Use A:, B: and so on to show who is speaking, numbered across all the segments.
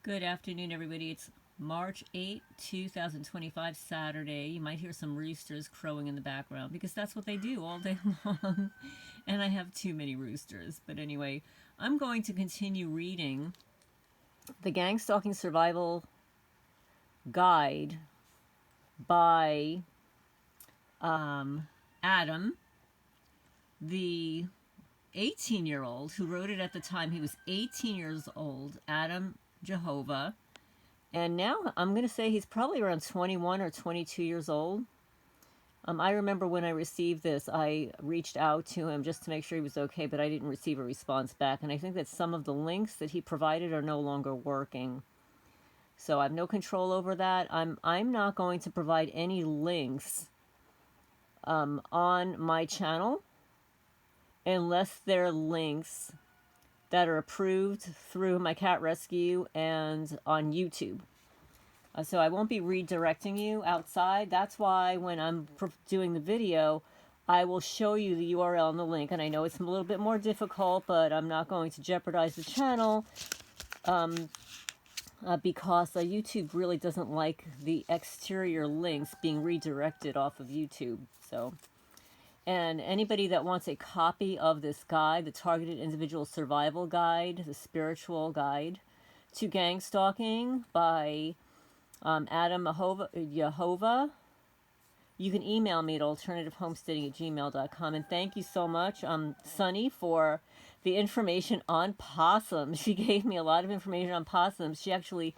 A: Good afternoon, everybody. It's March 8, 2025, Saturday. You might hear some roosters crowing in the background because that's what they do all day long. And I have too many roosters. But anyway, I'm going to continue reading the Gang Stalking Survival Guide by Adam, the 18-year-old who wrote it at the time. He was 18 years old, Adam Jehova. And now I'm going to say he's probably around 21 or 22 years old. I remember when I received this, I reached out to him just to make sure he was okay, but I didn't receive a response back. And I think that some of the links that he provided are no longer working. So I have no control over that. I'm not going to provide any links on my channel unless they're links that are approved through my cat rescue and on YouTube. So I won't be redirecting you outside. That's why when I'm doing the video, I will show you the URL and the link. And I know it's a little bit more difficult, but I'm not going to jeopardize the channel because YouTube really doesn't like the exterior links being redirected off of YouTube. So, and anybody that wants a copy of this guide, the Targeted Individual Survival Guide, the Spiritual Guide to Gang Stalking by Adam Jehova, you can email me at alternativehomesteading@gmail.com. And thank you so much, Sunny, for the information on possums. She gave me a lot of information on possums. She actually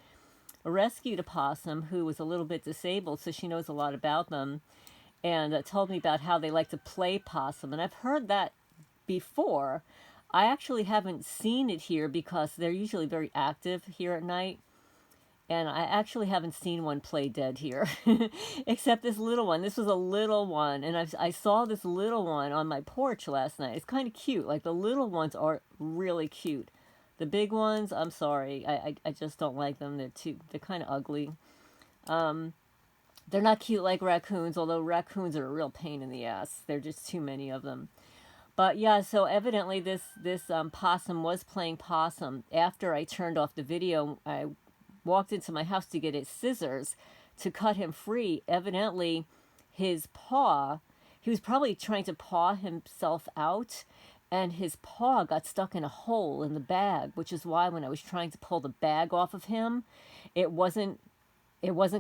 A: rescued a possum who was a little bit disabled, so she knows a lot about them. And told me about how they like to play possum. And I've heard that before. I actually haven't seen it here because they're usually very active here at night. And I actually haven't seen one play dead here, except this little one. This was a little one, and I saw this little one on my porch last night. It's kind of cute. Like, the little ones are really cute. The big ones, I'm sorry, I just don't like them. They're kind of ugly. They're not cute like raccoons, although raccoons are a real pain in the ass. There are just too many of them. But yeah, so evidently this possum was playing possum. After I turned off the video, I walked into my house to get his scissors to cut him free. Evidently, his paw, he was probably trying to paw himself out, and his paw got stuck in a hole in the bag, which is why when I was trying to pull the bag off of him, it wasn't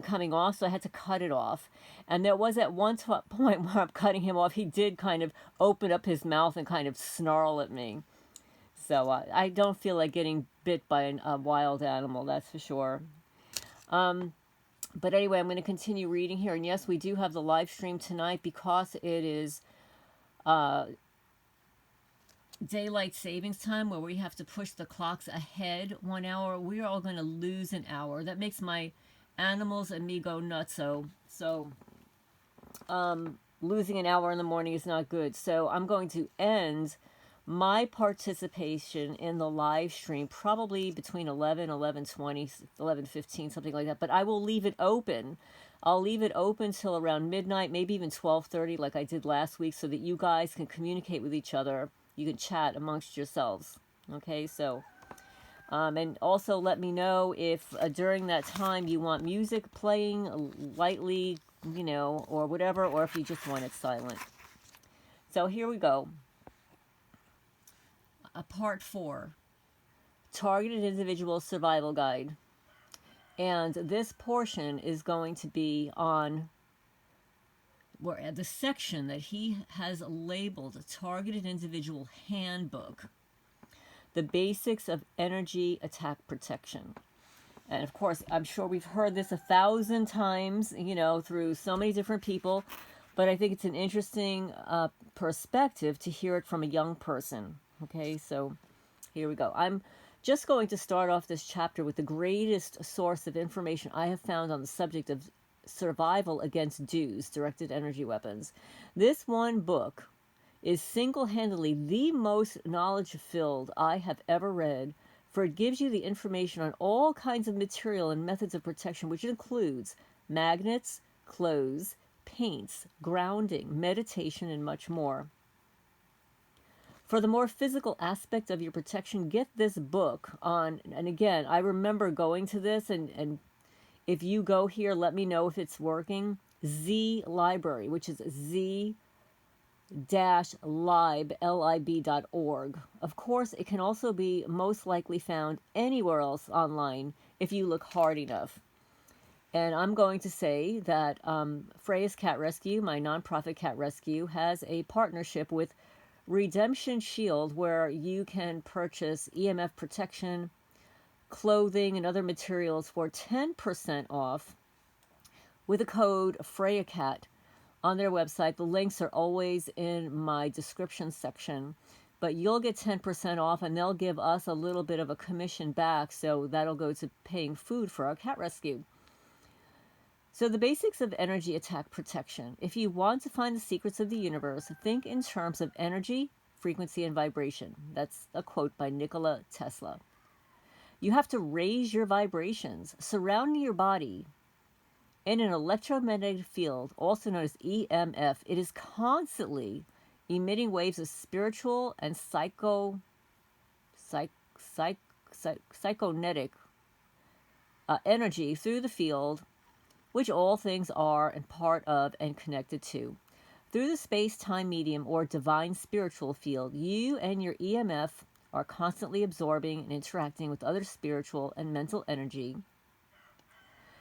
A: coming off, so I had to cut it off. And there was at one point where I'm cutting him off, he did kind of open up his mouth and kind of snarl at me. So I don't feel like getting bit by a wild animal, that's for sure. But anyway, I'm going to continue reading here. And yes, we do have the live stream tonight because it is daylight savings time, where we have to push the clocks ahead 1 hour. We're all going to lose an hour. That makes my animals and me go nutso. So losing an hour in the morning is not good. So I'm going to end my participation in the live stream probably between 11, 11:20, 11:15, something like that. But I will leave it open. I'll leave it open till around midnight, maybe even 12:30 like I did last week, so that you guys can communicate with each other. You can chat amongst yourselves. Okay, so and also let me know if during that time you want music playing lightly, you know, or whatever, or if you just want it silent. So here we go. Part 4, Targeted Individual Survival Guide. And this portion is going to be on the section that he has labeled a Targeted Individual Handbook. The Basics of Energy Attack Protection. And of course, I'm sure we've heard this 1,000 times, you know, through so many different people. But I think it's an interesting perspective to hear it from a young person. Okay, so here we go. I'm just going to start off this chapter with the greatest source of information I have found on the subject of survival against DEWs, directed energy weapons. This one book is single-handedly the most knowledge-filled I have ever read, for it gives you the information on all kinds of material and methods of protection, which includes magnets, clothes, paints, grounding, meditation, and much more. For the more physical aspect of your protection, get this book on, and again, I remember going to this, and if you go here, let me know if it's working. Z Library, which is z-lib.org. Of course, it can also be most likely found anywhere else online if you look hard enough. And I'm going to say that Freya's Cat Rescue, my nonprofit cat rescue, has a partnership with Redemption Shield where you can purchase EMF protection, clothing, and other materials for 10% off with the code FreyaCat on their website. The links are always in my description section, but you'll get 10% off and they'll give us a little bit of a commission back, so that'll go to paying food for our cat rescue. So the basics of energy attack protection. If you want to find the secrets of the universe, think in terms of energy, frequency, and vibration. That's a quote by Nikola Tesla. You have to raise your vibrations surrounding your body in an electromagnetic field, also known as EMF. It is constantly emitting waves of spiritual and psychonetic energy through the field, which all things are and part of and connected to. Through the space-time medium or divine spiritual field, you and your EMF are constantly absorbing and interacting with other spiritual and mental energy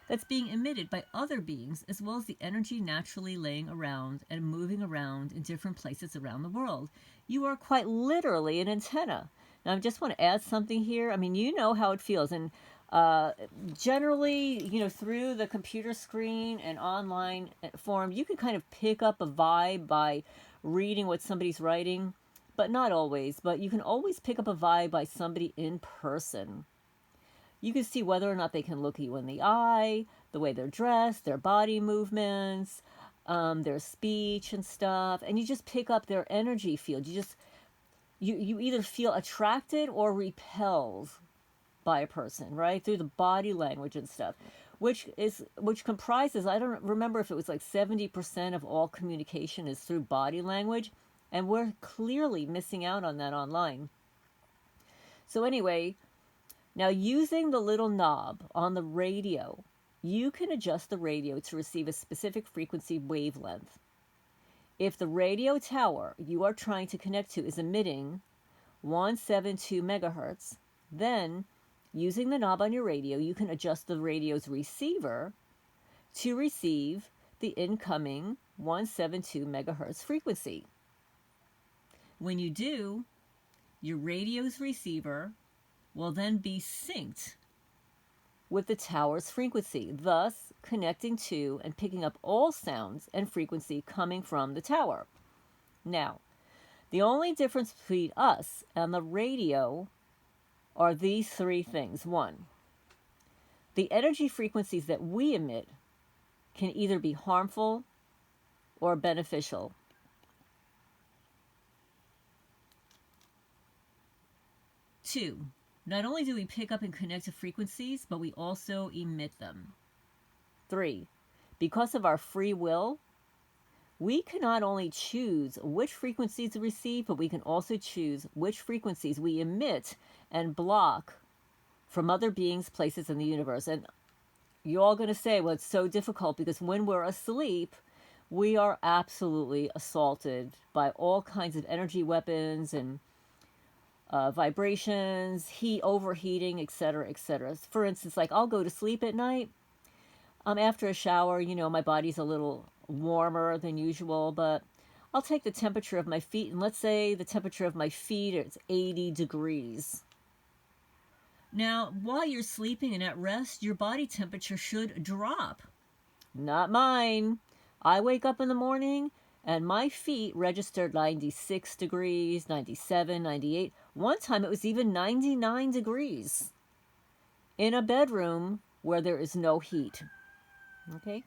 A: that's being emitted by other beings, as well as the energy naturally laying around and moving around in different places around the world. You are quite literally an antenna. Now, I just want to add something here. I mean, you know how it feels. And generally, through the computer screen and online form, you can kind of pick up a vibe by reading what somebody's writing, but not always. But you can always pick up a vibe by somebody in person. You can see whether or not they can look you in the eye, the way they're dressed, their body movements, their speech and stuff, and you just pick up their energy field. You either feel attracted or repelled by a person, right? Through the body language and stuff, which comprises, I don't remember if it was like 70% of all communication is through body language, and we're clearly missing out on that online. So anyway, now using the little knob on the radio, you can adjust the radio to receive a specific frequency wavelength. If the radio tower you are trying to connect to is emitting 172 megahertz, then using the knob on your radio, you can adjust the radio's receiver to receive the incoming 172 megahertz frequency. When you do, your radio's receiver will then be synced with the tower's frequency, thus connecting to and picking up all sounds and frequency coming from the tower. Now, the only difference between us and the radio are these three things. One, the energy frequencies that we emit can either be harmful or beneficial. Two, not only do we pick up and connect to frequencies, but we also emit them. Three, because of our free will, we can not only choose which frequencies to receive, but we can also choose which frequencies we emit and block from other beings, places in the universe. And you're all going to say, well, it's so difficult because when we're asleep, we are absolutely assaulted by all kinds of energy weapons and vibrations, heat, overheating, etc., etc. For instance, like I'll go to sleep at night. After a shower, my body's a little warmer than usual, but I'll take the temperature of my feet, and let's say the temperature of my feet is 80 degrees. Now, while you're sleeping and at rest, your body temperature should drop. Not mine. I wake up in the morning and my feet registered 96 degrees, 97, 98. One time it was even 99 degrees in a bedroom where there is no heat. Okay?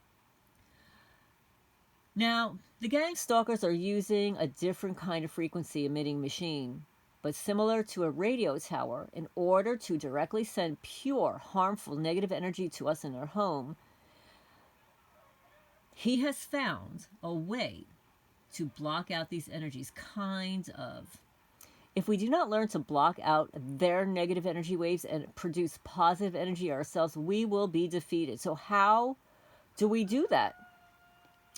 A: Now, the gang stalkers are using a different kind of frequency emitting machine, but similar to a radio tower, in order to directly send pure, harmful, negative energy to us in our home. He has found a way to block out these energies, kind of. If we do not learn to block out their negative energy waves and produce positive energy ourselves, we will be defeated. So how do we do that?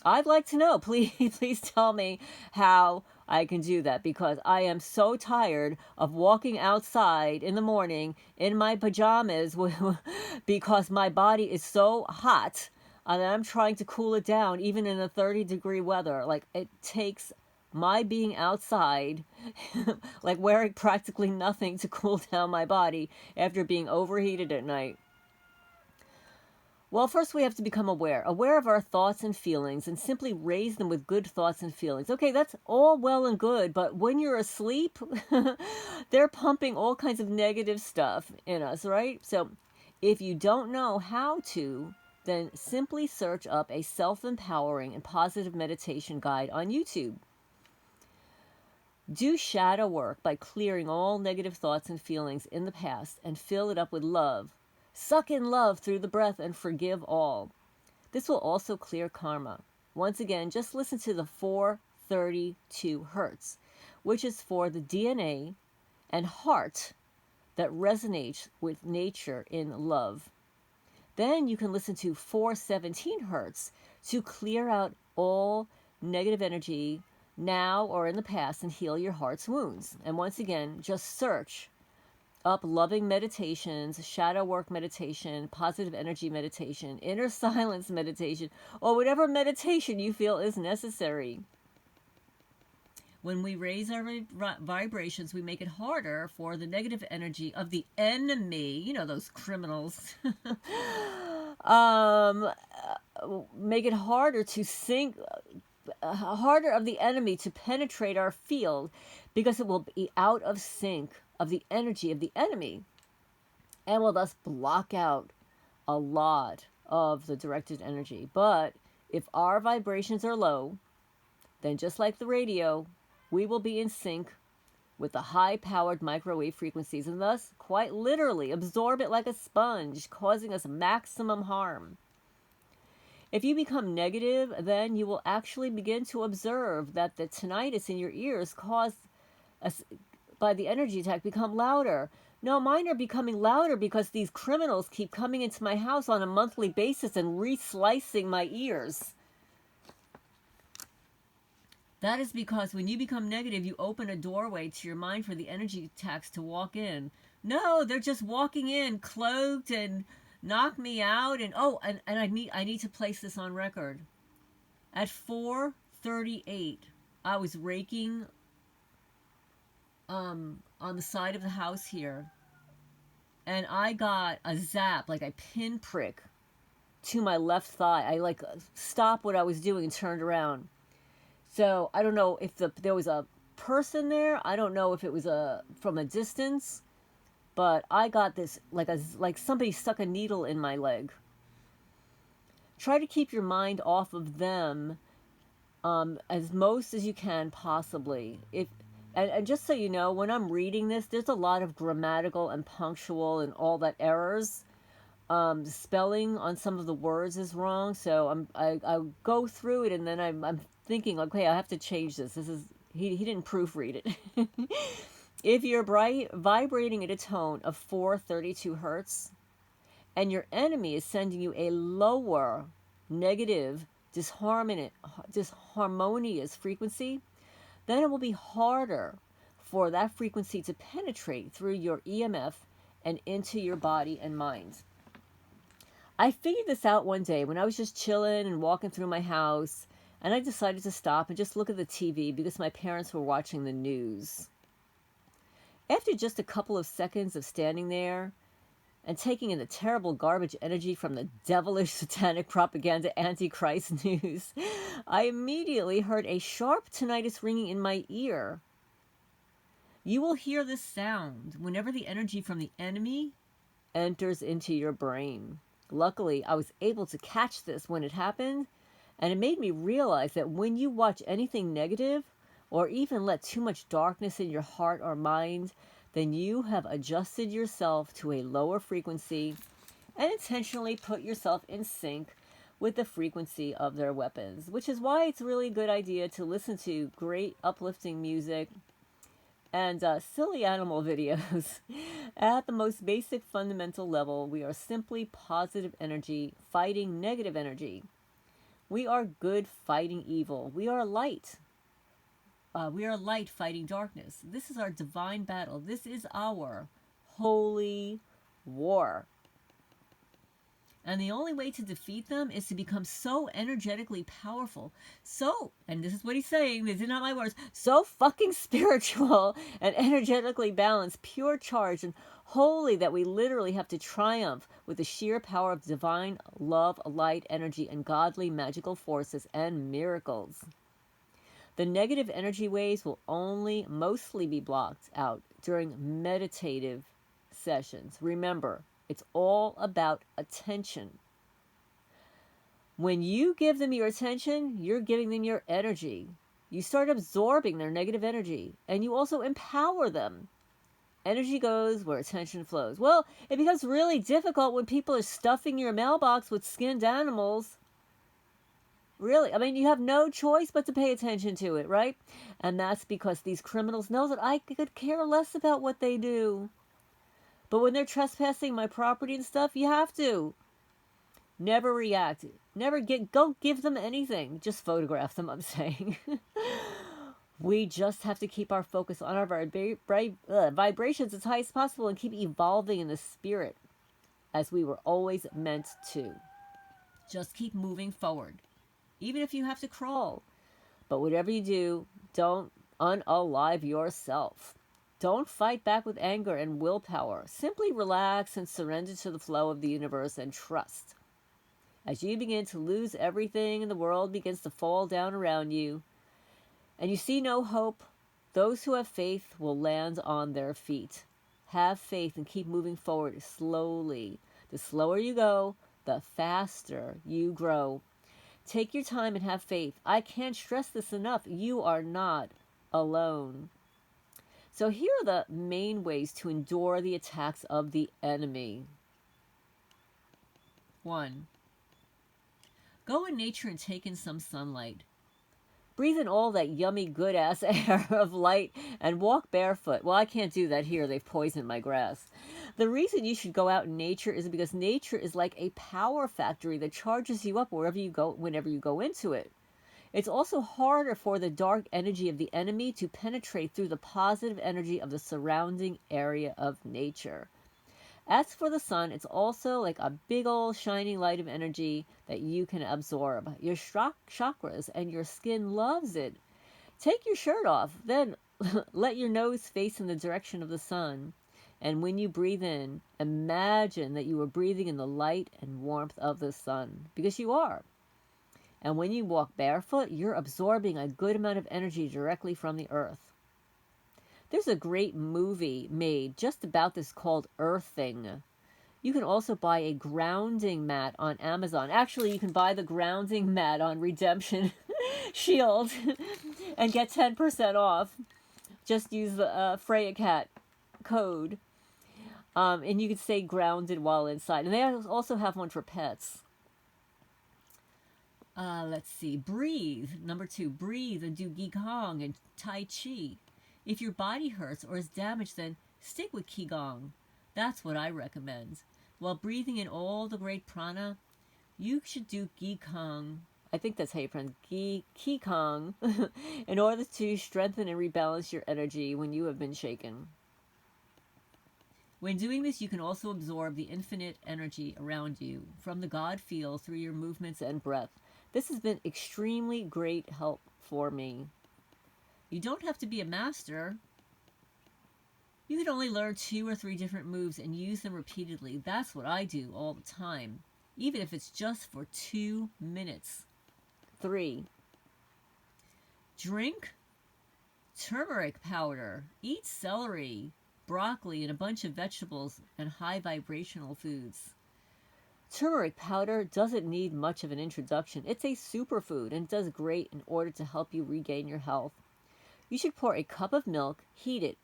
A: I'd like to know. Please tell me how I can do that, because I am so tired of walking outside in the morning in my pajamas because my body is so hot and I'm trying to cool it down even in the 30-degree weather. Like, it takes my being outside, like wearing practically nothing to cool down my body after being overheated at night. Well, first we have to become aware of our thoughts and feelings, and simply raise them with good thoughts and feelings. Okay, that's all well and good, but when you're asleep, they're pumping all kinds of negative stuff in us, right? So if you don't know how to, then simply search up a self-empowering and positive meditation guide on YouTube. Do shadow work by clearing all negative thoughts and feelings in the past and fill it up with love. Suck in love through the breath and forgive all. This will also clear karma. Once again, just listen to the 432 hertz, which is for the DNA and heart that resonates with nature in love. Then you can listen to 417 hertz to clear out all negative energy now or in the past and heal your heart's wounds. And once again, just search up loving meditations, shadow work meditation, positive energy meditation, inner silence meditation, or whatever meditation you feel is necessary. When we raise our vibrations, we make it harder for the negative energy of the enemy, you know, those criminals, make it harder to sink, harder of the enemy to penetrate our field, because it will be out of sync of the energy of the enemy, and will thus block out a lot of the directed energy. But if our vibrations are low, then just like the radio, we will be in sync with the high-powered microwave frequencies, and thus quite literally absorb it like a sponge, causing us maximum harm. If you become negative, then you will actually begin to observe that the tinnitus in your ears caused by the energy attack become louder. No, mine are becoming louder because these criminals keep coming into my house on a monthly basis and re-slicing my ears. That is because when you become negative, you open a doorway to your mind for the energy attacks to walk in. No, they're just walking in cloaked and knock me out. And I need to place this on record. At 4:38, I was raking on the side of the house here, and I got a zap, like a pinprick to my left thigh. I like stopped what I was doing and turned around. So I don't know if there was a person there. I don't know if it was from a distance, but I got this like somebody stuck a needle in my leg. Try to keep your mind off of them as most as you can possibly. And just so you know, when I'm reading this, there's a lot of grammatical and punctual and all that errors. The spelling on some of the words is wrong, so I go through it, and then I'm thinking, okay, I have to change this. He didn't proofread it. If you're vibrating at a tone of 432 hertz, and your enemy is sending you a lower, negative, disharmonious frequency, then it will be harder for that frequency to penetrate through your EMF and into your body and mind. I figured this out one day when I was just chilling and walking through my house, and I decided to stop and just look at the TV because my parents were watching the news. After just a couple of seconds of standing there and taking in the terrible garbage energy from the devilish satanic propaganda antichrist news, I immediately heard a sharp tinnitus ringing in my ear. You will hear this sound whenever the energy from the enemy enters into your brain. Luckily, I was able to catch this when it happened, and it made me realize that when you watch anything negative, or even let too much darkness in your heart or mind, then you have adjusted yourself to a lower frequency and intentionally put yourself in sync with the frequency of their weapons, which is why it's really a good idea to listen to great uplifting music and silly animal videos. At the most basic fundamental level, we are simply positive energy fighting negative energy. We are good fighting evil. We are light. We are light fighting darkness. This is our divine battle. This is our holy war. And the only way to defeat them is to become so energetically powerful. So, and this is what he's saying, these are not my words, so fucking spiritual and energetically balanced, pure charge, and holy that we literally have to triumph with the sheer power of divine love, light, energy, and godly magical forces and miracles. The negative energy waves will only mostly be blocked out during meditative sessions. Remember, it's all about attention. When you give them your attention, you're giving them your energy. You start absorbing their negative energy, and you also empower them. Energy goes where attention flows. Well, it becomes really difficult when people are stuffing your mailbox with skinned animals. Really, I mean, you have no choice but to pay attention to it, right? And that's because these criminals know that I could care less about what they do. But when they're trespassing my property and stuff, you have to. Never react. Don't give them anything. Just photograph them, I'm saying. We just have to keep our focus on our vibrations as high as possible and keep evolving in the spirit as we were always meant to. Just keep moving forward, even if you have to crawl. But whatever you do, don't unalive yourself. Don't fight back with anger and willpower. Simply relax and surrender to the flow of the universe and trust. As you begin to lose everything and the world begins to fall down around you, and you see no hope, those who have faith will land on their feet. Have faith and keep moving forward slowly. The slower you go, the faster you grow. Take your time and have faith. I can't stress this enough. You are not alone. So here are the main ways to endure the attacks of the enemy. 1. Go in nature and take in some sunlight. Breathe in all that yummy, good-ass air of light and walk barefoot. Well, I can't do that here. They've poisoned my grass. The reason you should go out in nature is because nature is like a power factory that charges you up wherever you go, whenever you go into it. It's also harder for the dark energy of the enemy to penetrate through the positive energy of the surrounding area of nature. As for the sun, it's also like a big old shining light of energy that you can absorb. Your chakras and your skin loves it. Take your shirt off, then let your nose face in the direction of the sun. And when you breathe in, imagine that you are breathing in the light and warmth of the sun, because you are. And when you walk barefoot, you're absorbing a good amount of energy directly from the earth. There's a great movie made just about this called Earthing. You can also buy a grounding mat on Amazon. Actually, you can buy the grounding mat on Redemption Shield and get 10% off. Just use the Freya Cat code. And you can stay grounded while inside. And they also have one for pets. Let's see. Breathe. Number 2, breathe and do Qigong and Tai Chi. If your body hurts or is damaged, then stick with Qigong. That's what I recommend. While breathing in all the great prana, you should do Qigong. I think that's how you pronounce Qigong in order to strengthen and rebalance your energy when you have been shaken. When doing this, you can also absorb the infinite energy around you from the God field through your movements and breath. This has been extremely great help for me. You don't have to be a master. You can only learn 2 or 3 different moves and use them repeatedly. That's what I do all the time, even if it's just for 2 minutes. 3. Drink turmeric powder. Eat celery, broccoli, and a bunch of vegetables and high vibrational foods. Turmeric powder doesn't need much of an introduction. It's a superfood and does great in order to help you regain your health. You should pour a cup of milk, heat it,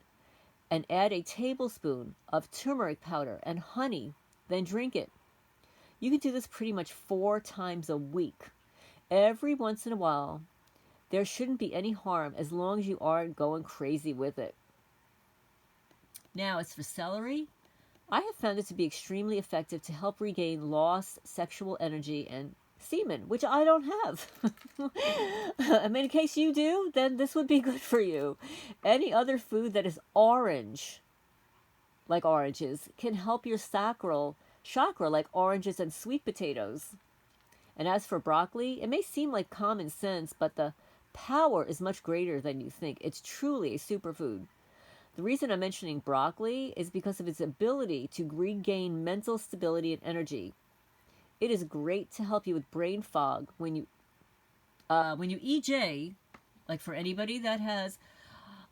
A: and add a tablespoon of turmeric powder and honey, then drink it. You can do this pretty much 4 times a week. Every once in a while, there shouldn't be any harm as long as you aren't going crazy with it. Now, as for celery, I have found it to be extremely effective to help regain lost sexual energy and semen, which I don't have. I mean, in case you do, then this would be good for you. Any other food that is orange, like oranges, can help your sacral chakra, like oranges and sweet potatoes. And as for broccoli, it may seem like common sense, but the power is much greater than you think. It's truly a superfood. The reason I'm mentioning broccoli is because of its ability to regain mental stability and energy. It is great to help you with brain fog when you EJ, like for anybody that has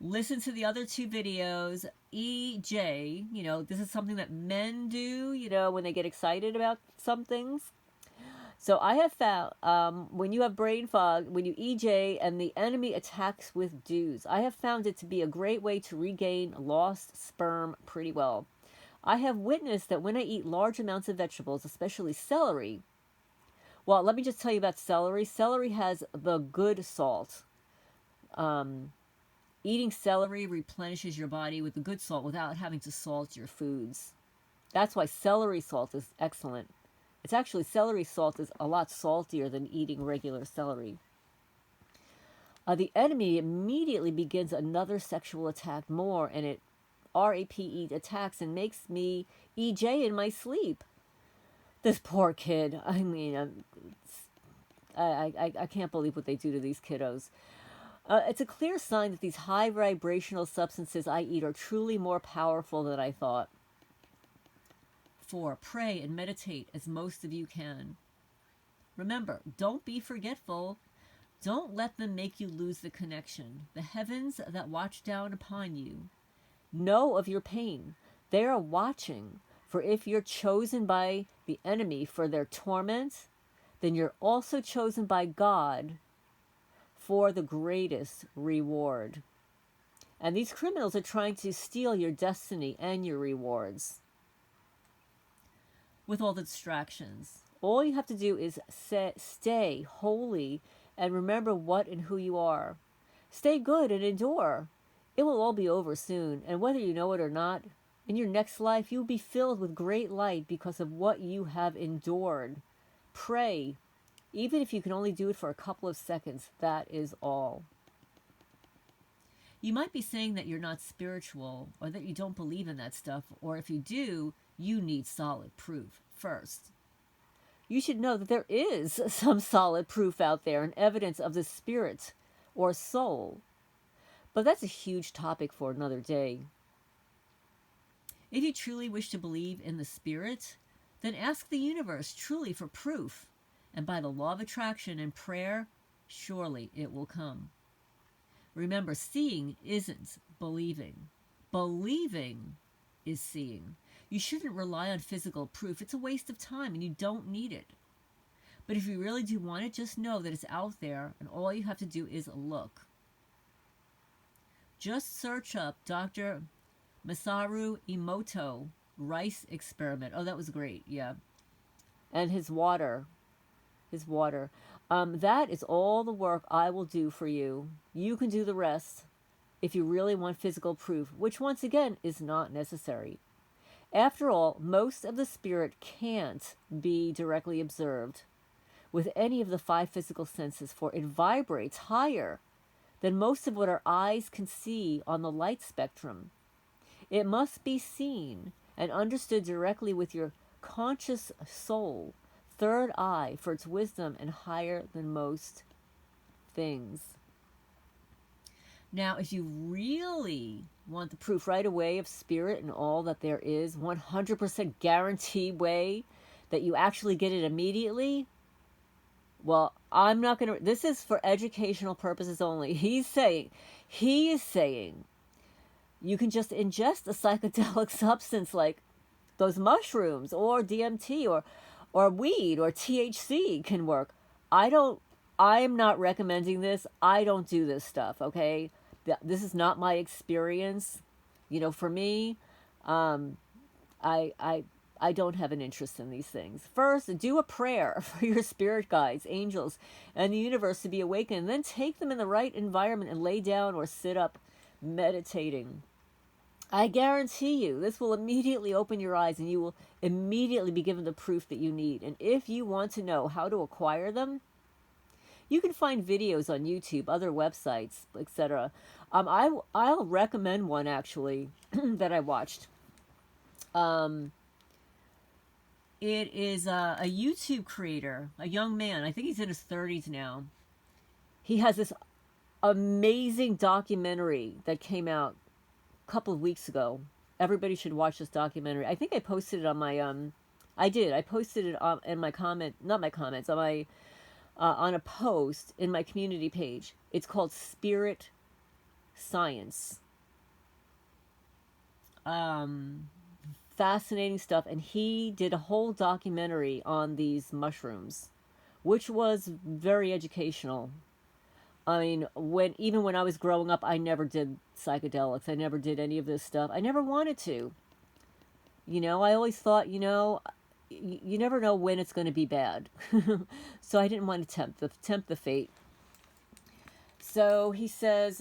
A: listened to the other two videos, EJ, this is something that men do, when they get excited about some things. So I have found when you have brain fog, when you EJ and the enemy attacks with dews, I have found it to be a great way to regain lost sperm pretty well. I have witnessed that when I eat large amounts of vegetables, especially celery, well, let me just tell you about celery. Celery has the good salt. Eating celery replenishes your body with the good salt without having to salt your foods. That's why celery salt is excellent. It's actually, celery salt is a lot saltier than eating regular celery. The enemy immediately begins another sexual attack more, and it RAPE attacks and makes me EJ in my sleep. This poor kid. I mean, I can't believe what they do to these kiddos. It's a clear sign that these high vibrational substances I eat are truly more powerful than I thought. 4. Pray and meditate as most of you can. Remember, don't be forgetful. Don't let them make you lose the connection. The heavens that watch down upon you know of your pain. They are watching, for if you're chosen by the enemy for their torment, then you're also chosen by God for the greatest reward. And these criminals are trying to steal your destiny and your rewards with all the distractions. All you have to do is stay holy and remember what and who you are. Stay good and endure. It will all be over soon, and whether you know it or not, in your next life you will be filled with great light because of what you have endured. Pray, even if you can only do it for a couple of seconds. That is all. You might be saying that you're not spiritual or that you don't believe in that stuff, or if you do, you need solid proof first. You should know that there is some solid proof out there and evidence of the spirit or soul. But that's a huge topic for another day. If you truly wish to believe in the spirit, then ask the universe truly for proof. And by the law of attraction and prayer, surely it will come. Remember, seeing isn't believing. Believing is seeing. You shouldn't rely on physical proof. It's a waste of time and you don't need it. But if you really do want it, just know that it's out there and all you have to do is look. Just search up Dr. Masaru Emoto rice experiment. Oh, that was great. Yeah. And his water. That is all the work I will do for you. You can do the rest if you really want physical proof, which once again is not necessary. After all, most of the spirit can't be directly observed with any of the 5 physical senses, for it vibrates higher than most of what our eyes can see on the light spectrum. It must be seen and understood directly with your conscious soul, third eye, for its wisdom and higher than most things. Now, if you really want the proof right away of spirit and all that there is, 100% guarantee way that you actually get it immediately, well, I'm not going to, this is for educational purposes only. He is saying you can just ingest a psychedelic substance like those mushrooms or DMT or weed or THC can work. I'm not recommending this. I don't do this stuff, okay? This is not my experience. For me, I don't have an interest in these things. First, do a prayer for your spirit guides, angels, and the universe to be awakened. And then take them in the right environment and lay down or sit up meditating. I guarantee you, this will immediately open your eyes and you will immediately be given the proof that you need. And if you want to know how to acquire them, you can find videos on YouTube, other websites, etc. I'll recommend one actually that I watched. It is a YouTube creator, a young man. I think he's in his 30s now. He has this amazing documentary that came out a couple of weeks ago. Everybody should watch this documentary. I think I posted it on my I did. I posted it in my comment, not my comments, on my on a post in my community page. It's called Spirit Science. Fascinating stuff, and he did a whole documentary on these mushrooms, which was very educational. I mean, even when I was growing up, I never did psychedelics. I never did any of this stuff. I never wanted to. I always thought, you never know when it's going to be bad. So I didn't want to tempt the fate. So he says,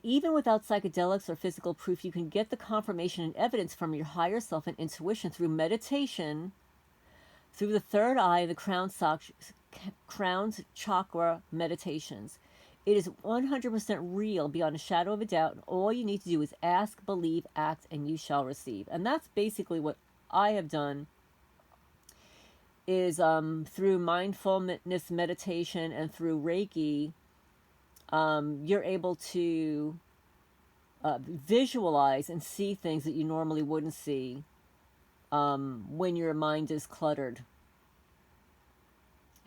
A: even without psychedelics or physical proof, you can get the confirmation and evidence from your higher self and intuition through meditation, through the third eye, the crown chakra meditations. It is 100% real beyond a shadow of a doubt. And all you need to do is ask, believe, act, and you shall receive. And that's basically what I have done, is through mindfulness meditation and through Reiki, you're able to visualize and see things that you normally wouldn't see when your mind is cluttered.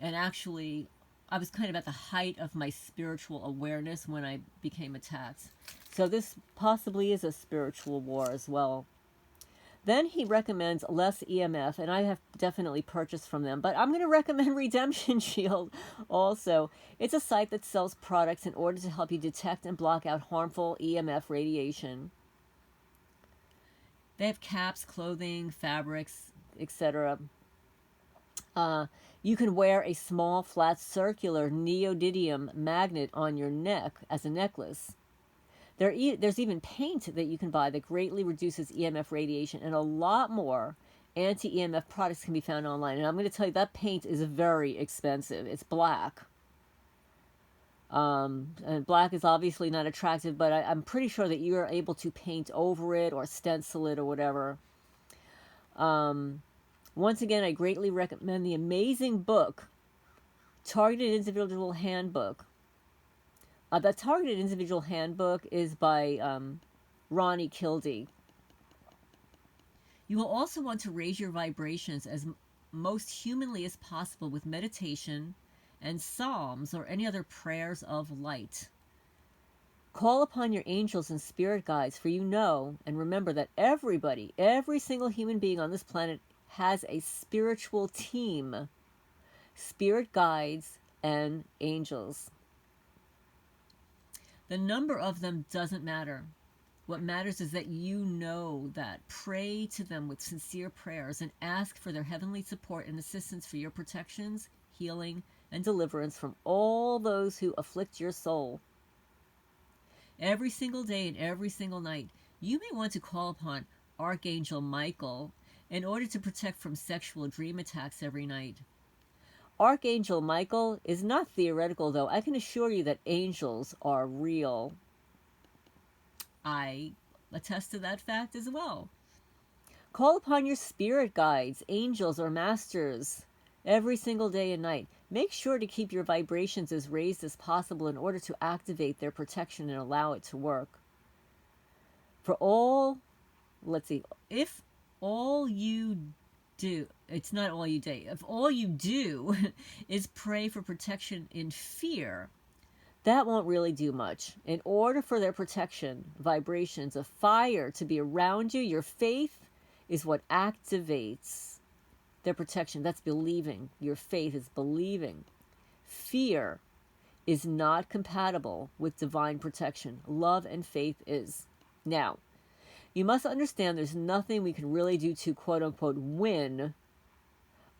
A: And actually, I was kind of at the height of my spiritual awareness when I became attacked. So this possibly is a spiritual war as well. Then he recommends Less EMF, and I have definitely purchased from them. But I'm going to recommend Redemption Shield also. It's a site that sells products in order to help you detect and block out harmful EMF radiation. They have caps, clothing, fabrics, etc. You can wear a small, flat, circular neodymium magnet on your neck as a necklace. There's even paint that you can buy that greatly reduces EMF radiation, and a lot more anti-EMF products can be found online. And I'm going to tell you, that paint is very expensive. It's black. And black is obviously not attractive, but I'm pretty sure that you are able to paint over it or stencil it or whatever. Once again, I greatly recommend the amazing book, Targeted Individual Handbook. The Targeted Individual Handbook is by Ronnie Kildee. You will also want to raise your vibrations as most humanly as possible with meditation and psalms or any other prayers of light. Call upon your angels and spirit guides, for you know and remember that every single human being on this planet has a spiritual team, spirit guides and angels. The number of them doesn't matter. What matters is that you know that. Pray to them with sincere prayers and ask for their heavenly support and assistance for your protections, healing, and deliverance from all those who afflict your soul. Every single day and every single night, you may want to call upon Archangel Michael in order to protect from sexual dream attacks every night. Archangel Michael is not theoretical, though. I can assure you that angels are real. I attest to that fact as well. Call upon your spirit guides, angels, or masters every single day and night. Make sure to keep your vibrations as raised as possible in order to activate their protection and allow it to work. If all you do, it's not all you do. If all you do is pray for protection in fear, that won't really do much. In order for their protection, vibrations of fire to be around you, your faith is what activates their protection. That's believing. Your faith is believing. Fear is not compatible with divine protection. Love and faith is. Now, you must understand there's nothing we can really do to quote-unquote win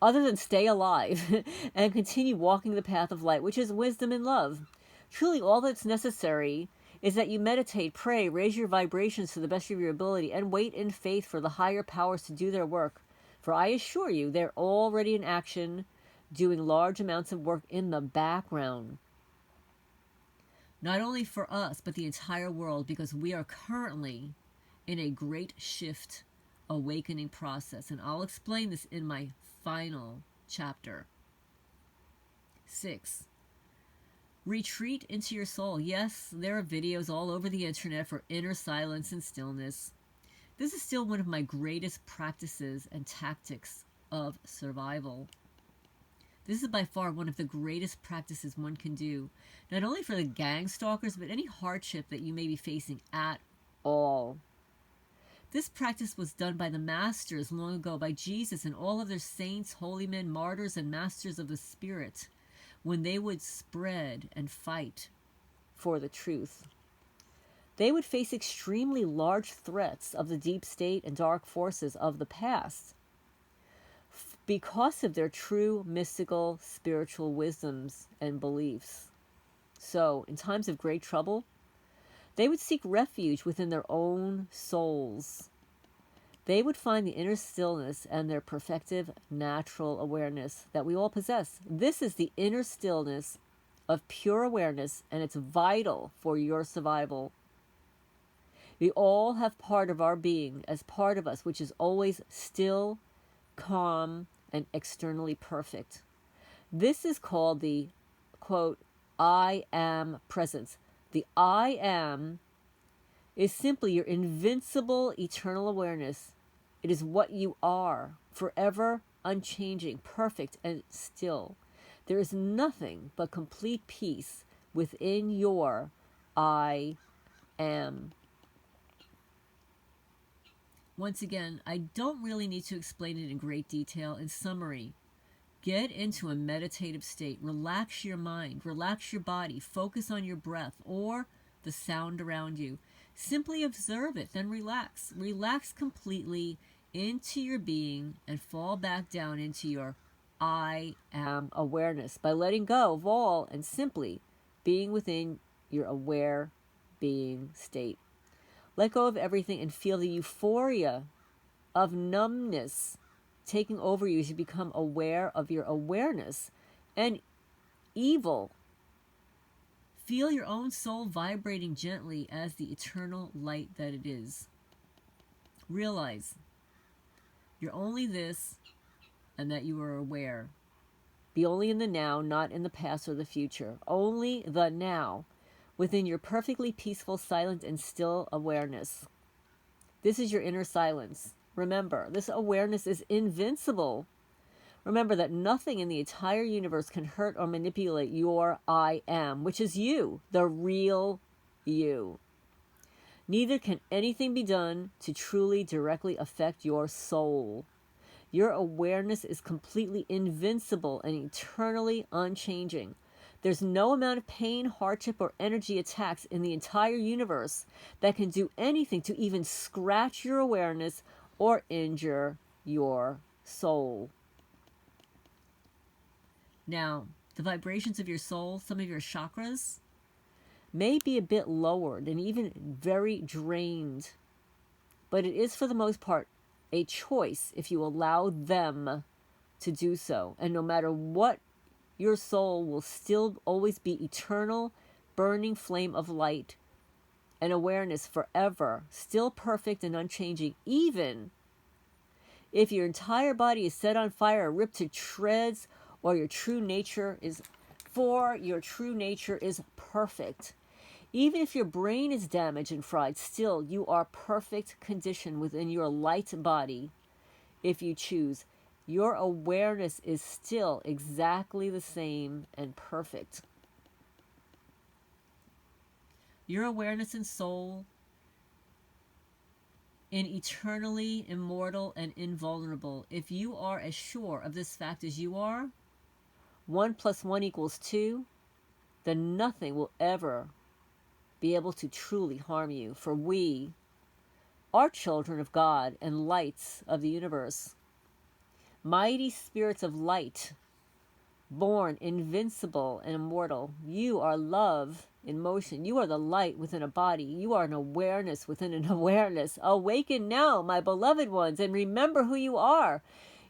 A: other than stay alive and continue walking the path of light, which is wisdom and love. Truly, all that's necessary is that you meditate, pray, raise your vibrations to the best of your ability, and wait in faith for the higher powers to do their work. For I assure you, they're already in action, doing large amounts of work in the background. Not only for us, but the entire world, because we are currently in a great shift awakening process. And I'll explain this in my final chapter. 6. Retreat into your soul. Yes, there are videos all over the internet for inner silence and stillness. This is still one of my greatest practices and tactics of survival. This is by far one of the greatest practices one can do, not only for the gang stalkers, but any hardship that you may be facing at all. This practice was done by the masters long ago, by Jesus and all of their saints, holy men, martyrs, and masters of the spirit, when they would spread and fight for the truth. They would face extremely large threats of the deep state and dark forces of the past because of their true mystical spiritual wisdoms and beliefs. So, in times of great trouble, they would seek refuge within their own souls. They would find the inner stillness and their perfective natural awareness that we all possess. This is the inner stillness of pure awareness, and it's vital for your survival. We all have part of our being as part of us, which is always still, calm, and externally perfect. This is called the, quote, I am presence. The I am is simply your invincible eternal awareness. It is what you are, forever unchanging, perfect, and still. There is nothing but complete peace within your I am. Once again, I don't really need to explain it in great detail. In summary, get into a meditative state. Relax your mind, relax your body, focus on your breath or the sound around you. Simply observe it, then relax. Relax completely into your being and fall back down into your I am awareness by letting go of all and simply being within your aware being state. Let go of everything and feel the euphoria of numbness taking over you as you become aware of your awareness and evil. Feel your own soul vibrating gently as the eternal light that it is. Realize you're only this and that you are aware. Be only in the now, not in the past or the future. Only the now, within your perfectly peaceful, silent, and still awareness. This is your inner silence. Remember, this awareness is invincible. Remember that nothing in the entire universe can hurt or manipulate your I am, which is you, the real you. Neither can anything be done to truly directly affect your soul. Your awareness is completely invincible and eternally unchanging. There's no amount of pain, hardship, or energy attacks in the entire universe that can do anything to even scratch your awareness or injure your soul. Now, the vibrations of your soul, some of your chakras, may be a bit lowered and even very drained, but it is for the most part a choice if you allow them to do so. And no matter what, your soul will still always be eternal, burning flame of light and awareness forever, still perfect and unchanging, even if your entire body is set on fire, ripped to shreds, or your true nature is perfect. Even if your brain is damaged and fried, still you are perfect condition within your light body if you choose. Your awareness is still exactly the same and perfect. Your awareness and soul in eternally immortal and invulnerable. If you are as sure of this fact as you are, 1 + 1 = 2, then nothing will ever be able to truly harm you. For we are children of God and lights of the universe. Mighty spirits of light, born invincible and immortal. You are love in motion. You are the light within a body. You are an awareness within an awareness. Awaken now, my beloved ones, and remember who you are.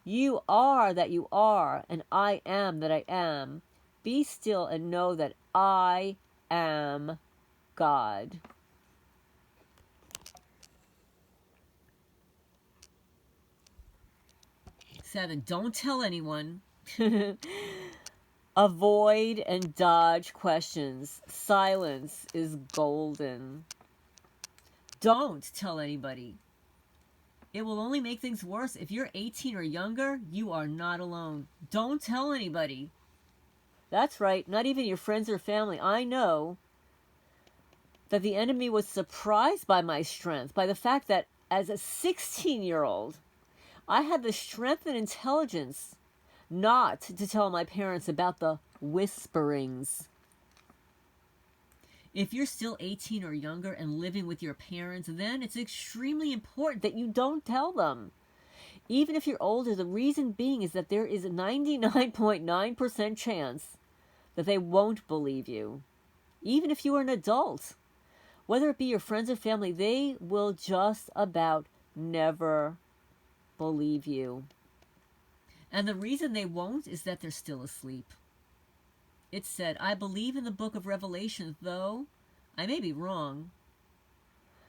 A: You are that you are, and I am that I am. Be still and know that I am God. Seven, don't tell anyone. Avoid and dodge questions. Silence is golden. Don't tell anybody. It will only make things worse. If you're 18 or younger, you are not alone. Don't tell anybody. That's right, not even your friends or family. I know that the enemy was surprised by my strength, by the fact that as a 16-year-old, I had the strength and intelligence not to tell my parents about the whisperings. If you're still 18 or younger and living with your parents, then it's extremely important that you don't tell them. Even if you're older, the reason being is that there is a 99.9% chance that they won't believe you. Even if you are an adult, whether it be your friends or family, they will just about never believe you. And the reason they won't is that they're still asleep. It said, I believe in the book of Revelation, though I may be wrong,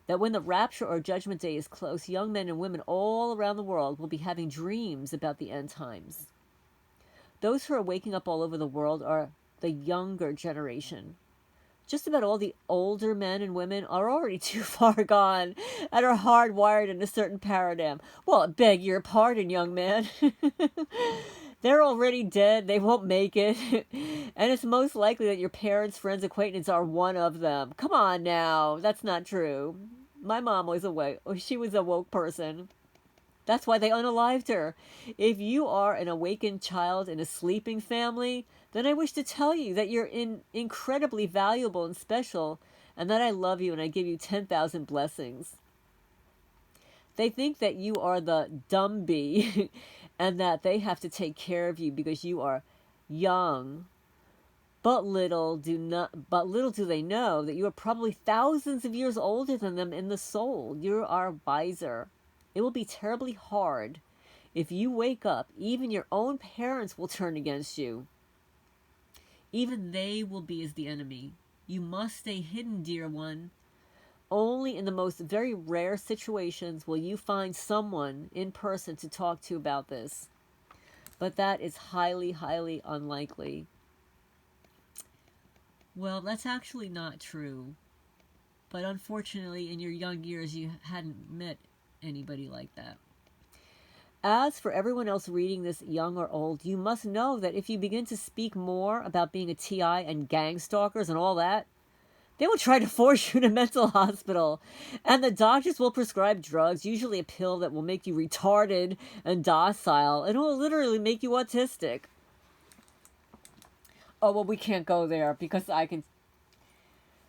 A: that when the rapture or judgment day is close, young men and women all around the world will be having dreams about the end times. Those who are waking up all over the world are the younger generation. Just about all the older men and women are already too far gone and are hardwired in a certain paradigm. Well, beg your pardon, young man. They're already dead. They won't make it. And it's most likely that your parents, friends, acquaintances are one of them. Come on now. That's not true. My mom was awake. She was a woke person. That's why they unalived her. If you are an awakened child in a sleeping family, then I wish to tell you that you're incredibly valuable and special, and that I love you and I give you 10,000 blessings. They think that you are the dumb bee and that they have to take care of you because you are young. But little do they know that you are probably thousands of years older than them in the soul. You are wiser. It will be terribly hard. If you wake up, even your own parents will turn against you. Even they will be as the enemy. You must stay hidden, dear one. Only in the most very rare situations will you find someone in person to talk to about this. But that is highly, highly unlikely. Well, that's actually not true. But unfortunately, in your young years, you hadn't met anybody like that. As for everyone else reading this, young or old, you must know that if you begin to speak more about being a TI and gang stalkers and all that, they will try to force you to a mental hospital. And the doctors will prescribe drugs, usually a pill that will make you retarded and docile, and it will literally make you autistic. Oh, well, we can't go there because I can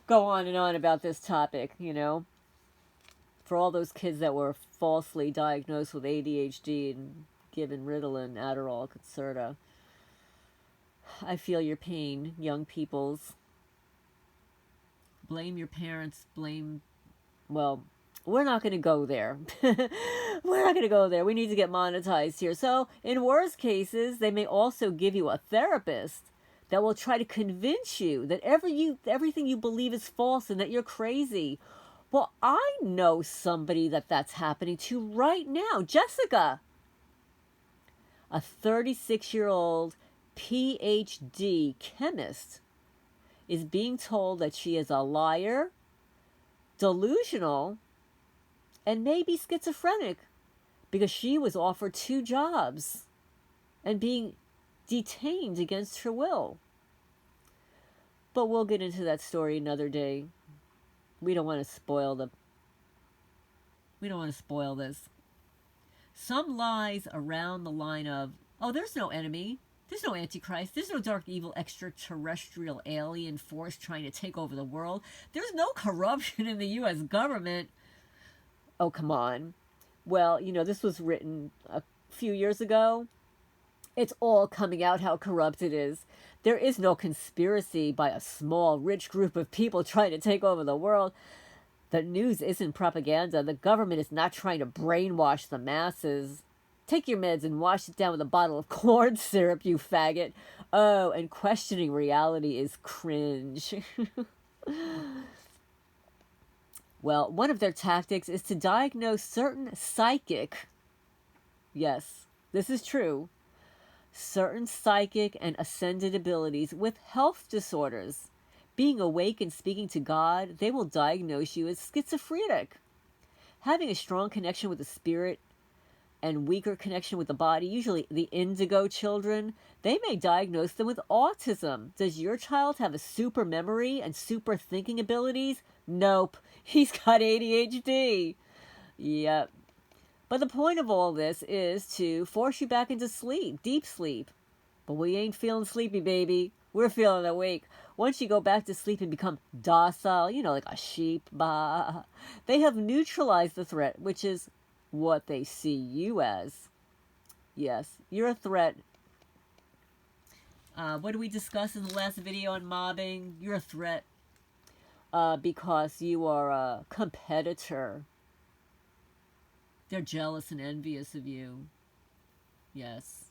A: go on and on about this topic, you know. For all those kids that were falsely diagnosed with ADHD and given Ritalin, Adderall, Concerta. I feel your pain, young peoples. Blame your parents, well, we're not going to go there. We're not going to go there. We need to get monetized here. So, in worst cases, they may also give you a therapist that will try to convince you that everything you believe is false and that you're crazy. Well, I know somebody that's happening to right now. Jessica, a 36-year-old PhD chemist, is being told that she is a liar, delusional, and maybe schizophrenic because she was offered 2 jobs and being detained against her will. But we'll get into that story another day. We don't want to spoil this. Some lies around the line of, oh, there's no enemy, there's no antichrist, there's no dark evil extraterrestrial alien force trying to take over the world, there's no corruption in the U.S. government. Oh, come on. Well, this was written a few years ago, It's all coming out how corrupt it is. There is no conspiracy by a small, rich group of people trying to take over the world. The news isn't propaganda. The government is not trying to brainwash the masses. Take your meds and wash it down with a bottle of corn syrup, you faggot. Oh, and questioning reality is cringe. Well, one of their tactics is to diagnose certain psychic, yes, this is true, certain psychic and ascended abilities with health disorders. Being awake and speaking to God, they will diagnose you as schizophrenic. Having a strong connection with the spirit and weaker connection with the body, usually the indigo children, they may diagnose them with autism. Does your child have a super memory and super thinking abilities? Nope. He's got ADHD. Yep. But the point of all this is to force you back into sleep, deep sleep. But we ain't feeling sleepy, baby. We're feeling awake. Once you go back to sleep and become docile, like a sheep, they have neutralized the threat, which is what they see you as. Yes, you're a threat. What did we discuss in the last video on mobbing? You're a threat because you are a competitor. They're jealous and envious of you. Yes.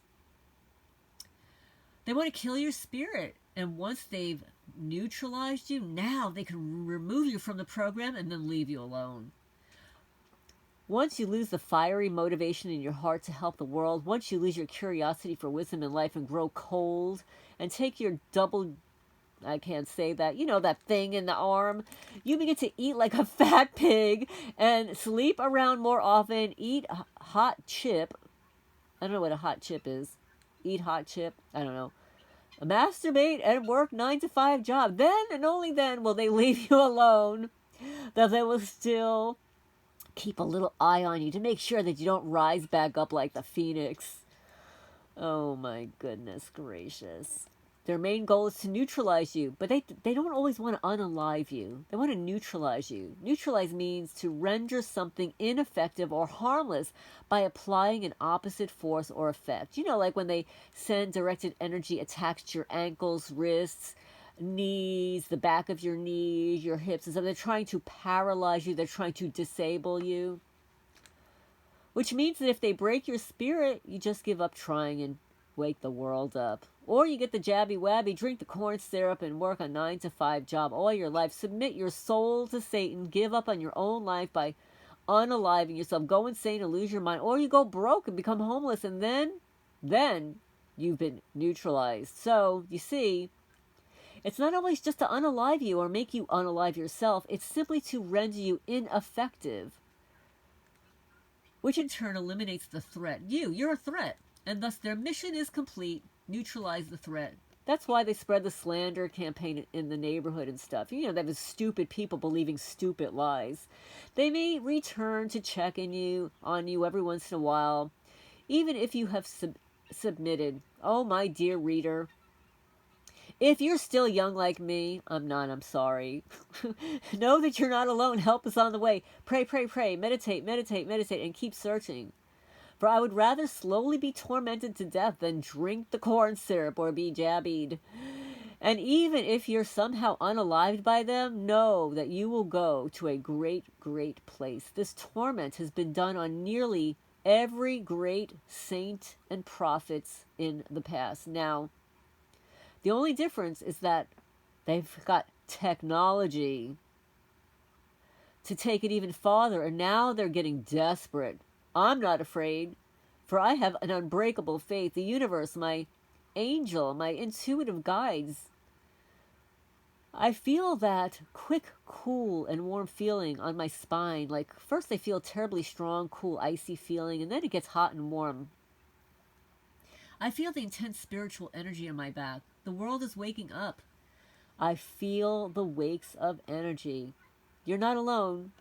A: They want to kill your spirit. And once they've neutralized you, now they can remove you from the program and then leave you alone. Once you lose the fiery motivation in your heart to help the world, once you lose your curiosity for wisdom in life and grow cold and take your double, I can't say that, that thing in the arm, you begin to eat like a fat pig and sleep around more often, eat hot chip. I don't know what a hot chip is. Eat hot chip. I don't know. Masturbate and work 9-to-5 job. Then and only then will they leave you alone. That they will still keep a little eye on you to make sure that you don't rise back up like the phoenix. Oh my goodness gracious. Their main goal is to neutralize you, but they don't always want to unalive you. They want to neutralize you. Neutralize means to render something ineffective or harmless by applying an opposite force or effect. Like when they send directed energy attacks to your ankles, wrists, knees, the back of your knees, your hips, and stuff. They're trying to paralyze you. They're trying to disable you. Which means that if they break your spirit, you just give up trying and wake the world up. Or you get the jabby wabby, drink the corn syrup, and work a 9-to-5 job all your life. Submit your soul to Satan. Give up on your own life by unaliving yourself. Go insane and lose your mind. Or you go broke and become homeless, and then you've been neutralized. So, you see, it's not always just to unalive you or make you unalive yourself. It's simply to render you ineffective, which in turn eliminates the threat. You're a threat. And thus their mission is complete. Neutralize the threat. That's why they spread the slander campaign in the neighborhood and stuff. They have stupid people believing stupid lies. They may return to check on you every once in a while, even if you have submitted. Oh, my dear reader. If you're still young like me, I'm sorry. Know that you're not alone. Help is on the way. Pray, pray, pray. Meditate, meditate, meditate, and keep searching. For I would rather slowly be tormented to death than drink the corn syrup or be jabbied. And even if you're somehow unalived by them, know that you will go to a great, great place. This torment has been done on nearly every great saint and prophets in the past. Now, the only difference is that they've got technology to take it even farther, and now they're getting desperate. I'm not afraid, for I have an unbreakable faith. The universe, my angel, my intuitive guides. I feel that quick, cool, and warm feeling on my spine. Like, first I feel terribly strong, cool, icy feeling, and then it gets hot and warm. I feel the intense spiritual energy in my back. The world is waking up. I feel the wakes of energy. You're not alone.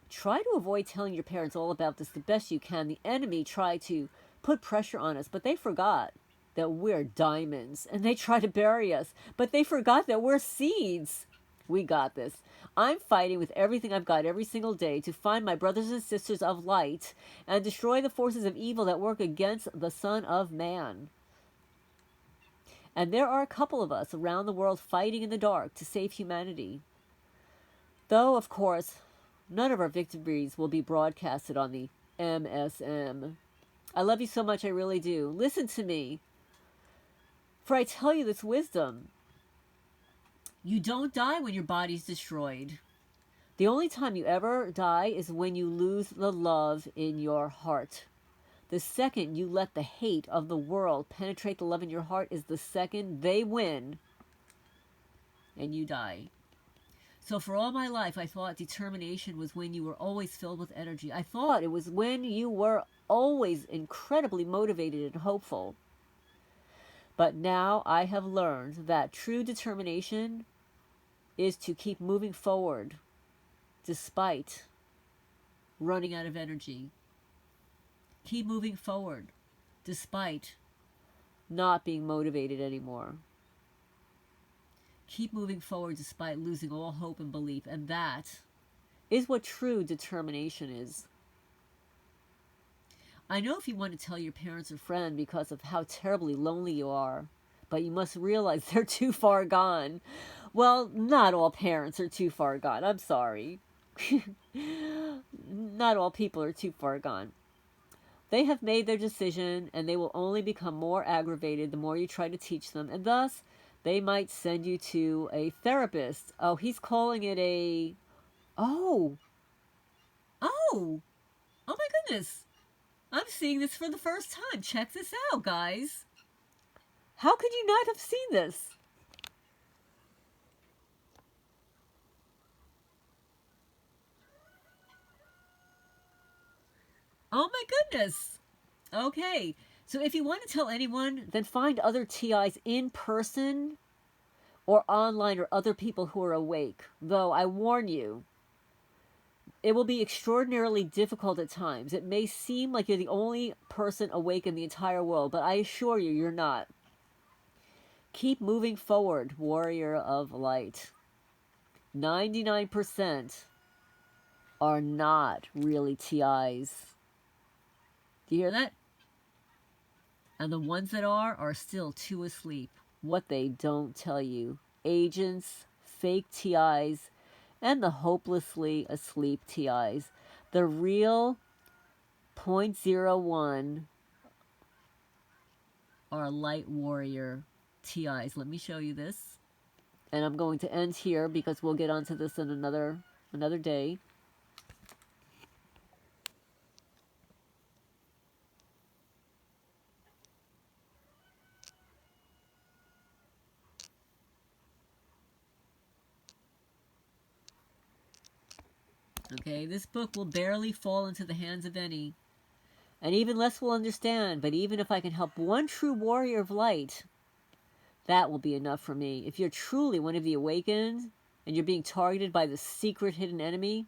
A: Try to avoid telling your parents all about this the best you can. The enemy tried to put pressure on us, but they forgot that we're diamonds. And they try to bury us, but they forgot that we're seeds. We got this. I'm fighting with everything I've got every single day to find my brothers and sisters of light and destroy the forces of evil that work against the Son of Man. And there are a couple of us around the world fighting in the dark to save humanity. Though, of course, none of our victories will be broadcasted on the MSM. I love you so much, I really do. Listen to me, for I tell you this wisdom. You don't die when your body's destroyed. The only time you ever die is when you lose the love in your heart. The second you let the hate of the world penetrate the love in your heart is the second they win and you die. So for all my life, I thought determination was when you were always filled with energy. I thought it was when you were always incredibly motivated and hopeful. But now I have learned that true determination is to keep moving forward despite running out of energy. Keep moving forward despite not being motivated anymore. Keep moving forward despite losing all hope and belief. And that is what true determination is. I know if you want to tell your parents or friend because of how terribly lonely you are, but you must realize they're too far gone. Well, not all parents are too far gone. I'm sorry. Not all people are too far gone. They have made their decision, and they will only become more aggravated the more you try to teach them, and thus they might send you to a therapist. Oh, he's calling it a... Oh, oh my goodness. I'm seeing this for the first time. Check this out, guys. How could you not have seen this? Oh my goodness. Okay. So if you want to tell anyone, then find other TIs in person or online or other people who are awake. Though I warn you, it will be extraordinarily difficult at times. It may seem like you're the only person awake in the entire world, but I assure you, you're not. Keep moving forward, warrior of light. 99% are not really TIs. Do you hear that? And the ones that are still too asleep. What they don't tell you. Agents, fake TIs, and the hopelessly asleep TIs. The real 0.01 are light warrior TIs. Let me show you this. And I'm going to end here because we'll get onto this in another day. Okay, this book will barely fall into the hands of any, and even less will understand, but even if I can help one true warrior of light, that will be enough for me. If you're truly one of the awakened, and you're being targeted by the secret hidden enemy,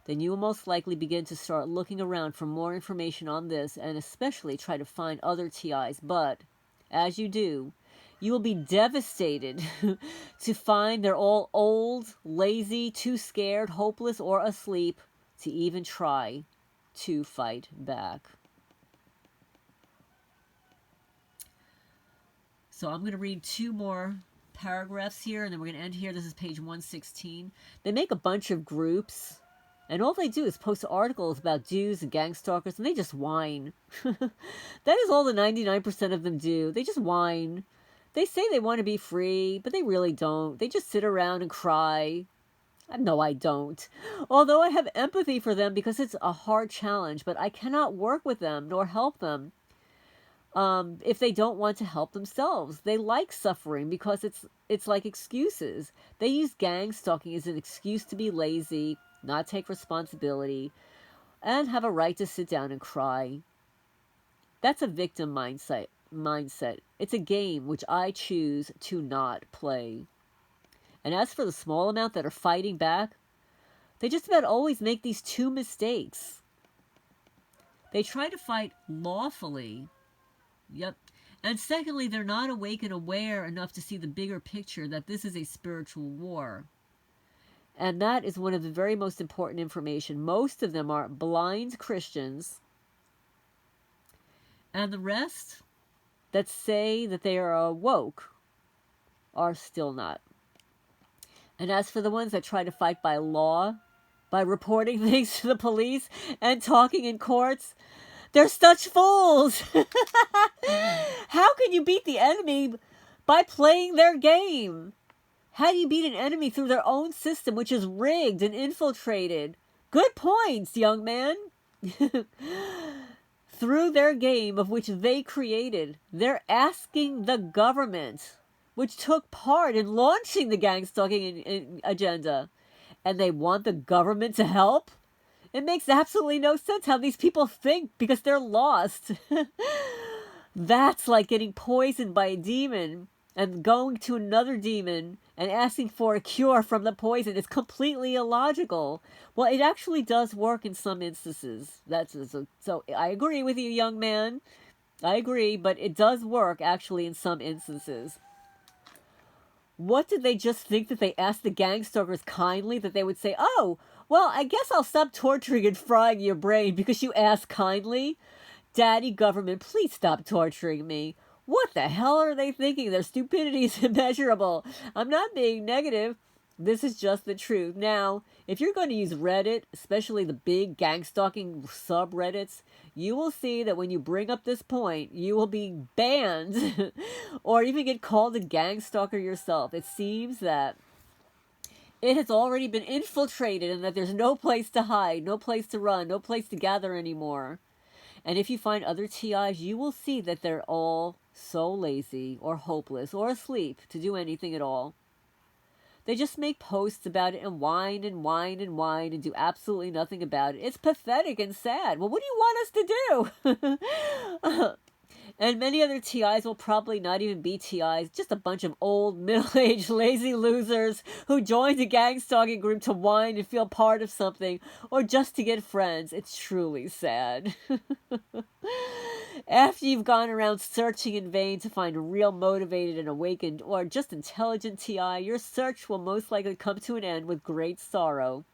A: then you will most likely begin to start looking around for more information on this, and especially try to find other TIs. But as you do, you will be devastated to find they're all old, lazy, too scared, hopeless, or asleep to even try to fight back. So I'm going to read 2 more paragraphs here, and then we're going to end here. This is page 116. They make a bunch of groups, and all they do is post articles about Jews and gang stalkers, and they just whine. That is all the 99% of them do. They just whine. They say they want to be free, but they really don't. They just sit around and cry. No, I don't. Although I have empathy for them because it's a hard challenge, but I cannot work with them nor help them if they don't want to help themselves. They like suffering because it's like excuses. They use gang stalking as an excuse to be lazy, not take responsibility, and have a right to sit down and cry. That's a victim mindset. It's a game which I choose to not play. And as for the small amount that are fighting back, they just about always make these 2 mistakes. They try to fight lawfully. Yep. And secondly, they're not awake and aware enough to see the bigger picture that this is a spiritual war. And that is one of the very most important information. Most of them are blind Christians. And the rest, that say that they are woke are still not. And as for the ones that try to fight by law, by reporting things to the police and talking in courts, they're such fools. How can you beat the enemy by playing their game? How do you beat an enemy through their own system, which is rigged and infiltrated? Good points, young man. Through their game of which they created, they're asking the government, which took part in launching the gang stalking agenda, and they want the government to help? It makes absolutely no sense how these people think because they're lost. That's like getting poisoned by a demon and going to another demon and asking for a cure from the poison. It's completely illogical. Well, it actually does work in some instances. So I agree with you, young man. I agree, but it does work actually in some instances. What did they just think that they asked the gang stalkers kindly, that they would say, oh, well, I guess I'll stop torturing and frying your brain because you asked kindly? Daddy government, please stop torturing me. What the hell are they thinking? Their stupidity is immeasurable. I'm not being negative. This is just the truth. Now, if you're going to use Reddit, especially the big gang stalking subreddits, you will see that when you bring up this point, you will be banned or even get called a gang stalker yourself. It seems that it has already been infiltrated and that there's no place to hide, no place to run, no place to gather anymore. And if you find other TIs, you will see that they're all so lazy or hopeless or asleep to do anything at all. They just make posts about it and whine and whine and whine and do absolutely nothing about it. It's pathetic and sad. Well, what do you want us to do? And many other TIs will probably not even be TIs, just a bunch of old, middle-aged, lazy losers who joined a gang stalking group to whine and feel part of something, or just to get friends. It's truly sad. After you've gone around searching in vain to find a real motivated and awakened or just intelligent TI, your search will most likely come to an end with great sorrow.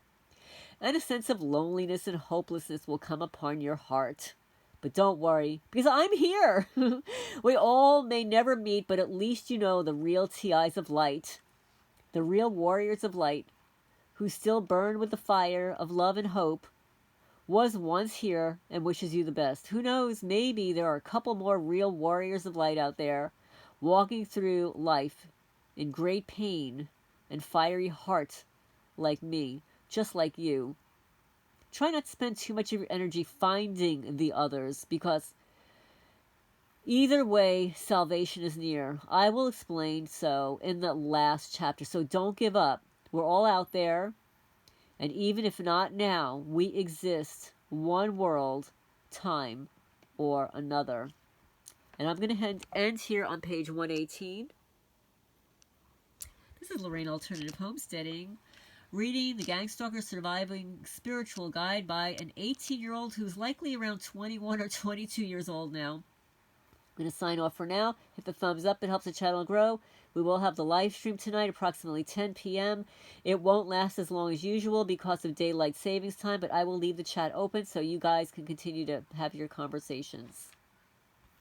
A: And a sense of loneliness and hopelessness will come upon your heart. But don't worry, because I'm here. We all may never meet, but at least you know the real TIs of light, the real warriors of light, who still burn with the fire of love and hope, was once here and wishes you the best. Who knows, maybe there are a couple more real warriors of light out there, walking through life in great pain and fiery heart like me, just like you. Try not to spend too much of your energy finding the others, because either way, salvation is near. I will explain so in the last chapter. So don't give up. We're all out there. And even if not now, we exist one world, time, or another. And I'm going to end here on page 118. This is Lorraine Alternative Homesteading, reading The Gang Stalker Surviving Spiritual Guide by an 18-year-old who's likely around 21 or 22 years old now. I'm going to sign off for now. Hit the thumbs up. It helps the channel grow. We will have the live stream tonight, approximately 10 p.m. It won't last as long as usual because of daylight savings time, but I will leave the chat open so you guys can continue to have your conversations.